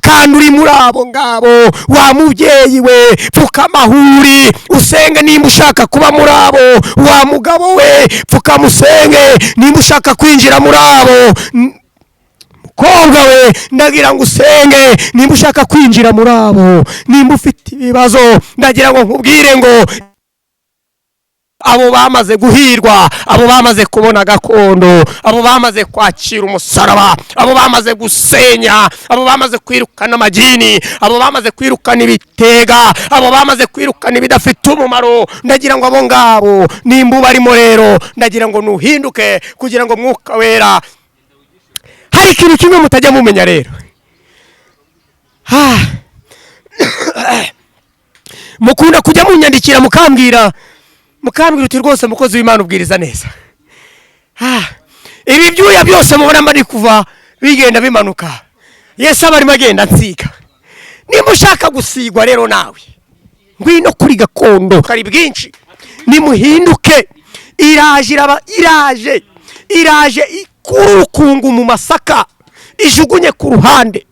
kandi uri muri abo ngabo. Wa mubyeyi we, pfukama huri usenge nimba ushaka kuba muri abo. Wa mugabo we, pfukama usenge nimba ushaka kwinjira muri abo. Mukobwa we, ndagira ngo usenge nimba ushaka kwinjira muri abo. Nimba ufite ibibazo, ndagira ngo nkubwire ngo abo bamaze guhirwa, abo bamaze kubona gakondo, abo bamaze kwakira umusaraba, abo bamaze gusenya, abo bamaze kwirukana amagini, abo bamaze kwirukana ibitega, abo bamaze kwirukana ibidafite umumaro. Ndagira ngo abo ngabo nimba ubarimo rero, ndagira ngo nuhinduke kugira ngo Mwuka Wera. Hari ikintu kimwe mutajya mumenya rero, mukunda kujya munyandikira mukambwira uti rwose mukozi w'Imana ubwiriza neza. Ibi byuya byose mubona mari kuva bigenda bimanuka, Yesu abarimo agenda nsiga. Nimba ushaka gusigwa rero nawe, ngwino kuri gakondo kari bwinshi, nimuhinduke. Iraje ikurukungu mu masaka, ijugunye ku ruhande.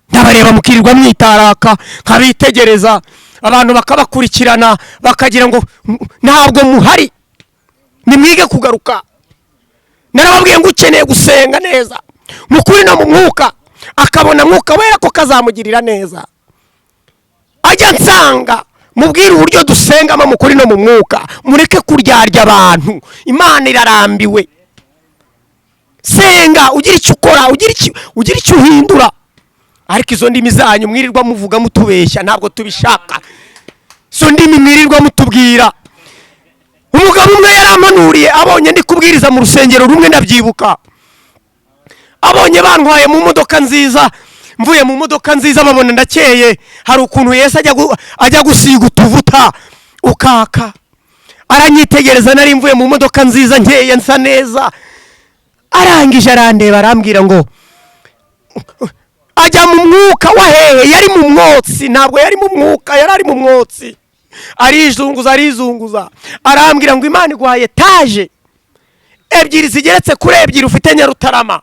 Ndabareba mukirirwa mwitaraka, kabitegereza abantu bakabakurikirana, bakagira ngo ntabwo muhari. Nimwige kugaruka. Narababwiye ngo ukeneye gusenga neza mukuri no mu mwuka, akabona Mwuka Wera ko kazamugirira neza, ajya nsanga mubwire uburyo dusengamo mukuri no mu mwuka. Mureke kuryarya abantu, Imana irarambiwe. Senga, ugira icyo ukora, ugira icyo uhindura. Ariko izo ndimi zanyu mwirirwa muvuga mutubeshya, ntabwo tubishaka. So ndimi mwirirwa mutubwira. Umugabo umwe yaramanuriye, abonye ndi kubwiriza mu rusengero rumwe, ndabyibuka. Abonye bantwaye mu modoka nziza, mvuye mu modoka nziza babona ndakeye. Hari ukuntu Yesu ajya gusiga utuvuta ukaka. Aranyitegereza, nari mvuye mu modoka nziza nkeye nsa neza. Arangije arandeba arambwira ngo ajya mu mwuka wa hehe. Yari mu mwotsi, ntabwo yari mu mwuka, yari ari mu mwotsi. Arizunguza arambwira ngo Imana iguhaye etaje ebyiri zigeretse kuri ebyiri, ufite Nyarutarama,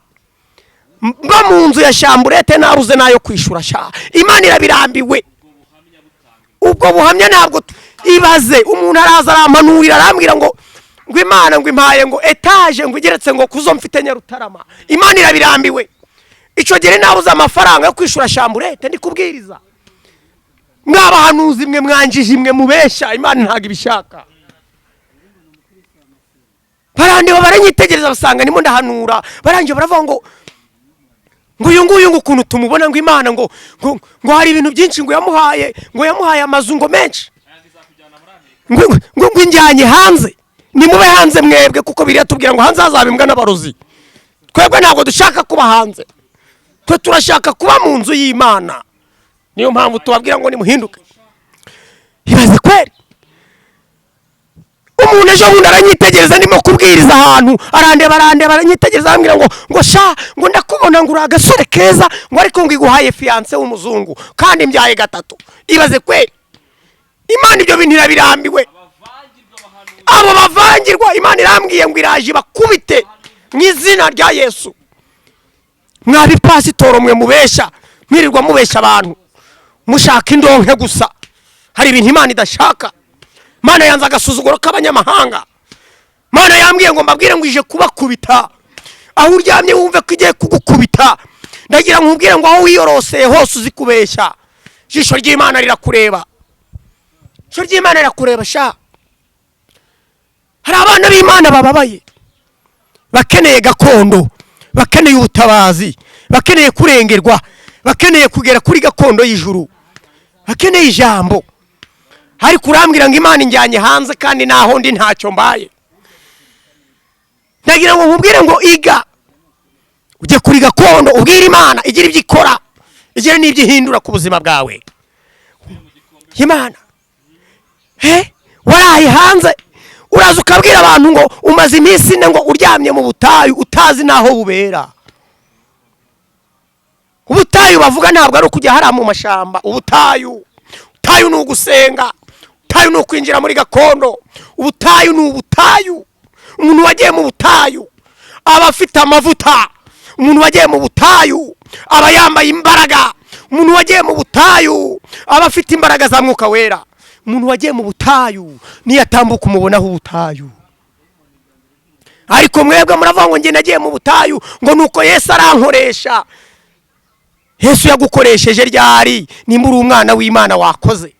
mba mu nzu ya shamburete nabuze nayo kwishura sha. Imana irabirambiwe. Ubwo buhamya ntabwo ibaze. Umuntu araza aramanurira arambwira ngo Imana ngo impaye ngo etaje ngo igeretse ngo kuzo mfite Nyarutarama. Imana irabirambiwe. Icyo gihe nabuze amafaranga yo kwishura shamburete ndi kubwiriza. Mwabahanuzi mwe, mwanjije mwe, mubesha. Imana ntago ibishaka. Barandeba baranyitegereza basanga nimo ndahanura. Baranje baravuga ngo uyu nguyu ukuntu tumubona ngo Imana ngo hari ibintu byinshi ngo yamuhaye amazu ngo menshi, ngo njyanye hanze. Nimube hanze mwebwe, kuko biriya tubwira ngo hanze hazabimbwa n'abarozi. Twebwe ntabwo dushaka kuba hanze, twe turashaka kuba mu nzu y'Imana. Niyo mpamvu tubabwira ngo nimuhinduke. Ibaze kweri, umuntu ejo bundi aranyitegereza ndimo kubwiriza ahantu, arandeba aranyitegereza arambwira ngo sha, ngo ndakubona ngo uri agasore keza, ngo ariko ngo iguhaye fiance w'umuzungu kandi mbyaye gatatu. Ibaze kweri, Imana ibyo bintu irabirambiwe. Abo bavangirwa Imana irambwiye ngo iraje bakubite mu izina rya Yesu. Mwabi pasitoro mwe mubesha, mwirirwa mubesha abantu, mushaka indonke gusa. Hari ibintu Imana idashaka. Mana yanze agasuzuguro k'abanyamahanga. Mana yambwiye ngo mbabwire ngo ije kubakubita. Aho uryamye wumve ko igiye kugukubita. Ndagira nkubwire ngo aho wiyoroseye hose uzi kubeshya, ijisho ry'Imana rirakureba. Ijisho ry'Imana rirakureba sha. Hari abana b'Imana bababaye, bakeneye gakondo, bakeneye ubutabazi, bakeneye kurengerwa, bakeneye kugera kuri gakondo y'ijuru, bakeneye ijambo. Ariko urambwira ngo Imana injyanye hanze kandi naho ndi ntacyo mbaye. Ndagira ngo nkubwire ngo iga, ujye kuri gakondo, ubwire Imana igira ibyo ikora, igira n'ibyo ihindura ku buzima bwawe. Imana waraye hanze, uraza ukabwira abantu ngo umaze iminsi ine ngo uryamye mu butayu utazi naho bubera. Ubutayu bavuga ntabwo ari ukujya hara mu mashamba. Ubutayu ni ugusenga, ubutayu ni ukwinjira muri gakondo, ubutayu ni ubutayu. Umuntu wagiye mu butayu aba afite amavuta. Umuntu wagiye mu butayu aba yambaye imbaraga. Umuntu wagiye mu butayu aba afite imbaraga za Mwuka Wera. Umuntu wagiye mu butayu niyo atambuka umubonaho ubutayu. Ariko mwebwe muravuga ngo nge nagiye mu butayu ngo nuko Yesu arankoresha. Yesu yagukoresheje ryari? Nimba uri umwana w'Imana wakoze.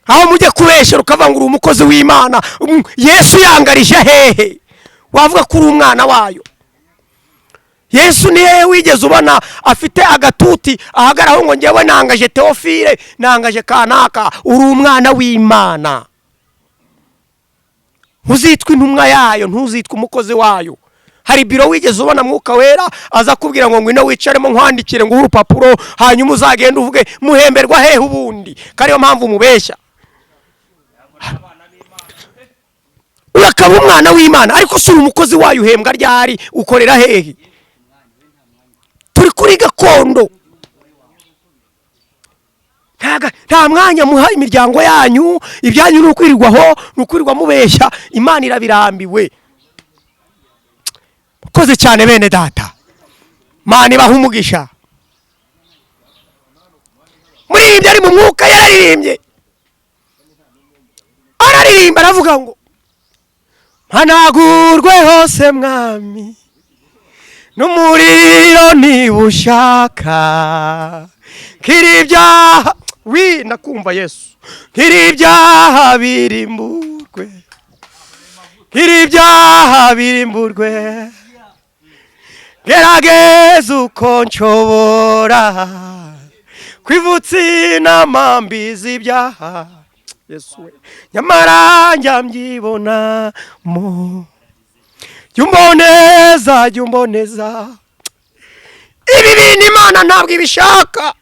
Aho mujye kubeshera ukavuga ngo uri umukozi w'Imana, Yesu yangarije hehe? Wavuga ko uri umwana wayo. Yesu niye wigeze ubona afite agatuti ahagaraho ngo ngewe nangaje Theophile, nangaje kanaka? Uri umwana w'Imana. Ntuzitwa intumwa yayo, ntuzitwa umukozi wayo. Hari biro wigeze ubona Mwuka Wera aza kubwira ngo ngwino wicaremo nkwandikire ngo urupapuro hanyuma uzagenda uvuge muhemberwa hehe ubundi? Kariyo mpamvu mubeshya. Urakaba umwana w'Imana ariko si umukozi wayo, uhembwa ryari? Ukorera hehe? Turi kuri gakondo. Nta mwanya muha imiryango yanyu, ibyanyu n'ukwirirwaho, n'ukwirirwa mubeshya. Imana irabirambiwe. Koze cyane bene data. Mana ibaha umugisha. Muri ibyo ari mu mwuka yararirimbye. Araririmba aravuga ngo mpanagurwe hose mwami n'umuriro nibushaka, kiri ibyaha nakumva Yesu, kiri ibyaha birimburwe, kiri ibyaha birimburwe, gerageza uko nshobora kwivutsa n'amambizi ibyaha Yesu we, nyamara njya mbyibonamo. Jumboneza ibi bintu Imana ntabwo ibishaka.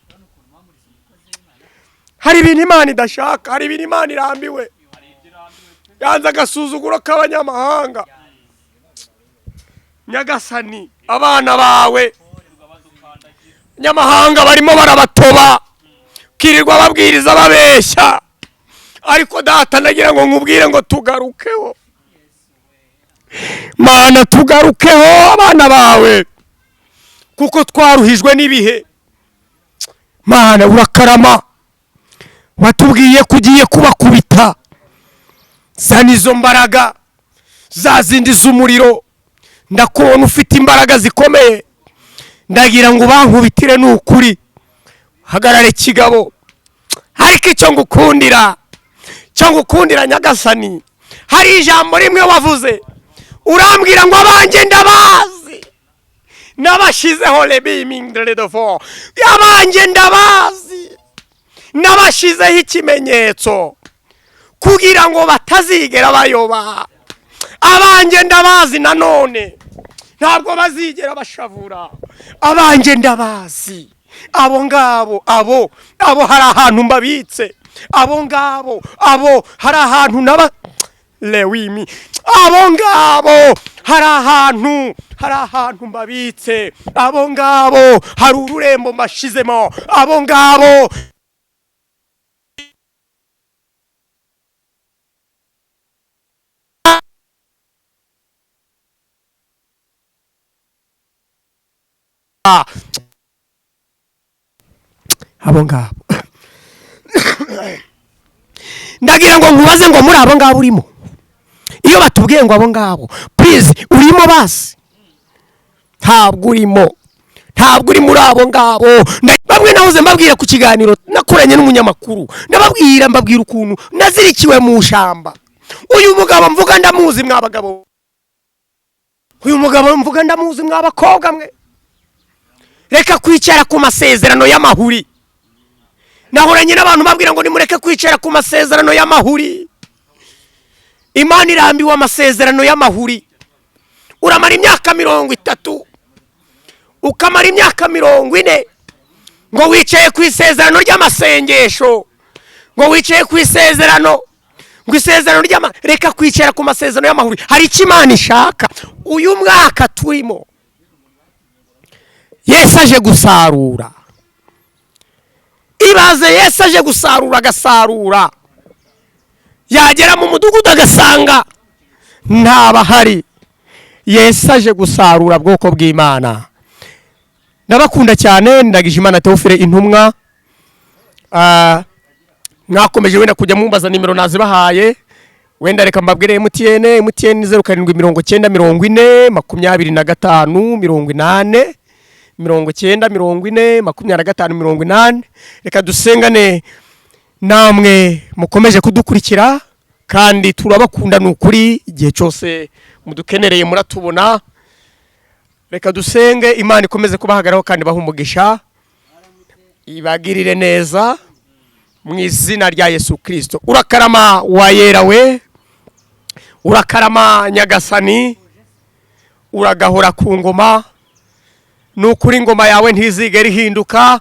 Hari ibintu Imana idashaka, hari ibintu Imana irambiwe. Yanze agasuzuguro k'abanyamahanga. Nyagasani, abana bawe nyamahanga barimo barabatoba, kirirwa babwiriza babeshya. Ariko data nagira ngo nkubwire ngo tugarukeho. Mana tugarukeho abana bawe, kuko twaruhijwe n'ibihe. Mana urakarama, watubwiye kugiye kubakubita. Zana izo mbaraga za zindi z'umuriro. Ndakubona ufite imbaraga zikomeye, ndagira ngo bankubitire n'ukuri. Hagarare kigabo. Ariko icyo ngukundira, Nyagasani, hari ijambo rimwe wavuze, urambwira ngo abanjye ndabazi, nabashizeho lebimingredefo, abanjye ndabazi, nabashizeho ikimenyetso kugira ngo batazigera bayoba. Abanjye ndabazi nanone ntabwo bazigera bashavura. Abanjye ndabazi, abo ngabo hari ahantu mbabitse. Abo ngabo hari ahantu naba lewimi. Abo ngabo hari ahantu mbabitse. Abo ngabo hari ururembo mbashizemo. Abo ngabo ndagira ngo nkubaze ngo muri abo ngabo urimo. Iyo batubwiye ngo abo ngabo, please urimo basi? Ntabwo urimo muri abo ngabo. Bamwe nahoze mbabwira ku kiganiro nakoranye n'umunyamakuru, mbabwira ukuntu nazirikiwe mu shamba. Uyu mugabo mvuga ndamuzi mwabagabo. Uyu mugabo mvuga ndamuzi mwabakobwa mwe. Reka kwicara ku masezerano y'amahuri. Nahoranye n'abantu babwira ngo nimureke kwicara ku masezerano y'amahuri. Imana irambiwe amasezerano y'amahuri. Uramara imyaka 30, ukamara imyaka 40 ngo wicaye ku isezerano ry'amasengesho, ngo wicaye ku isezerano, ngo isezerano reka kwicara ku masezerano y'amahuri. Hari icyo Imana ishaka. Uyu mwaka turimo Yesu aje gusarura. Ibaze Yesu aje gusarura, agasarura, yagera mu mudugudu agasanga ntabahari. Yesu aje gusarura bwoko bw'Imana. ndabakunda cyane. Ndagije Imana Theophile intumwa. Mwakomeje wenda kujya mumbaza nimero nazibahaye, wenda reka mbabwire MTN 079025809090402580. Reka dusengane namwe mukomeje kudukurikira kandi turabakunda n'ukuri igihe cyose mudukenereye muratubona. Reka dusenge Imana ikomeze kubahagaraho kandi bahumugisha, ibagirire neza mu izina rya Yesu Kristo. Urakarama wayera we, urakarama Nyagasani, uragahora ku ngoma. Nukuri ingoma yawe ntizigera ihinduka,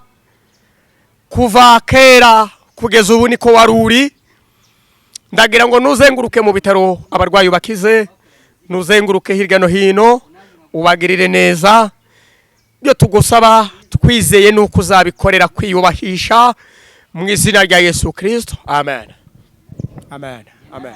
kuva kera kugeza ubu niko waruri. Ndagira ngo nuzenguruke mu bitaro abarwayi bakize, nuzenguruke hirya no hino, ubagirire neza. Byo tugusaba twizeye nuko uzabikorera kwiyubahisha mu izina rya Yesu Kristo. Amen. Amen. Amen.